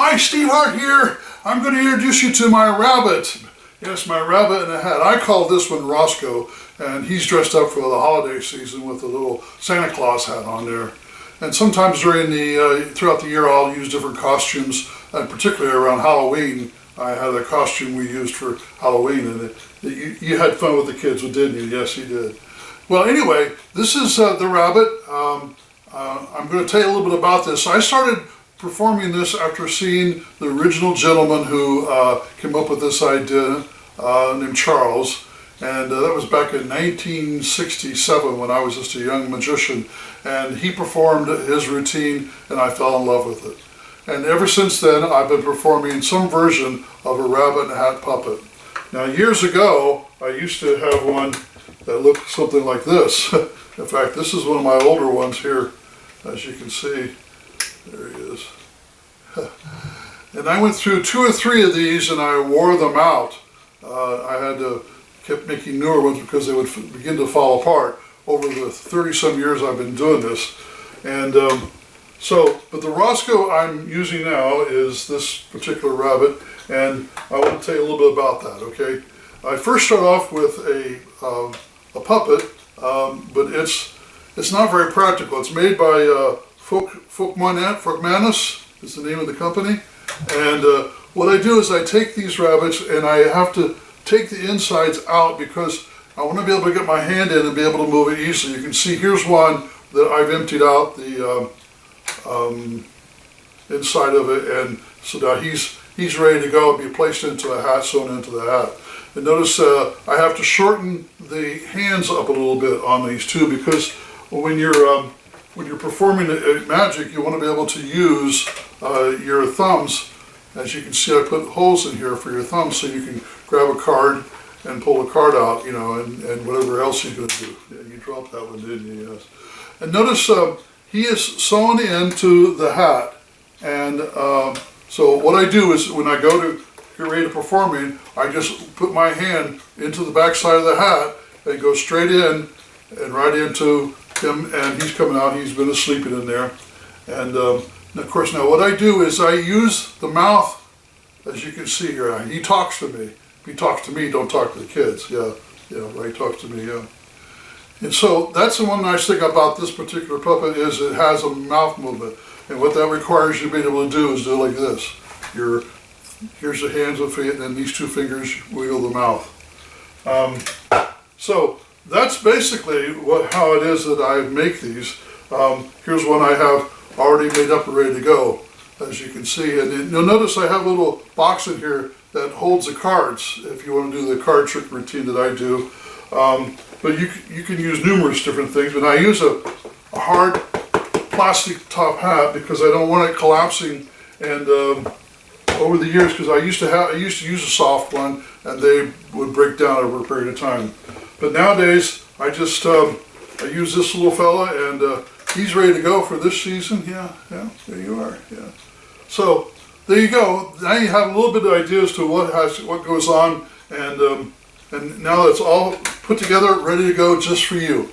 Hi, Steve Hart here. I'm going to introduce you to my rabbit. Yes, my rabbit in a hat. I call this one Roscoe, and he's dressed up for the holiday season with a little Santa Claus hat on there. And sometimes during throughout the year, I'll use different costumes, and particularly around Halloween. I had a costume we used for Halloween, and you had fun with the kids, didn't you? Yes, you did. Well, anyway, this is the rabbit. I'm going to tell you a little bit about this. I started performing this after seeing the original gentleman who came up with this idea, named Charles, and that was back in 1967 when I was just a young magician, and he performed his routine and I fell in love with it. And ever since then I've been performing some version of a rabbit in a hat puppet. Now, years ago I used to have one that looked something like this. In fact, this is one of my older ones here, as you can see. There he is. And I went through 2 or 3 of these and I wore them out. I had to keep making newer ones because they would begin to fall apart over the 30-some years I've been doing this. And but the Roscoe I'm using now is this particular rabbit, and I want to tell you a little bit about that, okay? I first start off with a puppet, but it's not very practical. It's made by Folkmanis is the name of the company. And what I do is I take these rabbits and I have to take the insides out because I want to be able to get my hand in and be able to move it easily. You can see here's one that I've emptied out the inside of it, and so now he's ready to go and be placed into a hat, sewn into the hat. And notice I have to shorten the hands up a little bit on these too, because when you're performing magic, you want to be able to use your thumbs. As you can see, I put holes in here for your thumbs so you can grab a card and pull the card out, you know, and whatever else you're going to do. Yeah, you dropped that one, didn't you? Yes. And notice he is sewn into the hat. And so what I do is when I go to get ready to performing, I just put my hand into the back side of the hat and go straight in and right into him, and he's coming out. He's been asleep in there. And of course, now what I do is I use the mouth, as you can see here. He talks to me. If he talks to me, don't talk to the kids. Yeah, right, he talks to me, yeah. And so that's the one nice thing about this particular puppet is it has a mouth movement. And what that requires you to be able to do is do it like this. Here's the hands and feet, and then these 2 fingers wiggle the mouth. So that's basically how it is that I make these. Here's one I have already made up and ready to go, as you can see. And you'll notice I have a little box in here that holds the cards if you want to do the card trick routine that I do. But you can use numerous different things. But I use a hard plastic top hat because I don't want it collapsing. And over the years, because I used to use a soft one, and they would break down over a period of time. But nowadays, I just I use this little fella, and he's ready to go for this season. Yeah, there you are. Yeah. So there you go. Now you have a little bit of ideas to what goes on, and now it's all put together, ready to go just for you.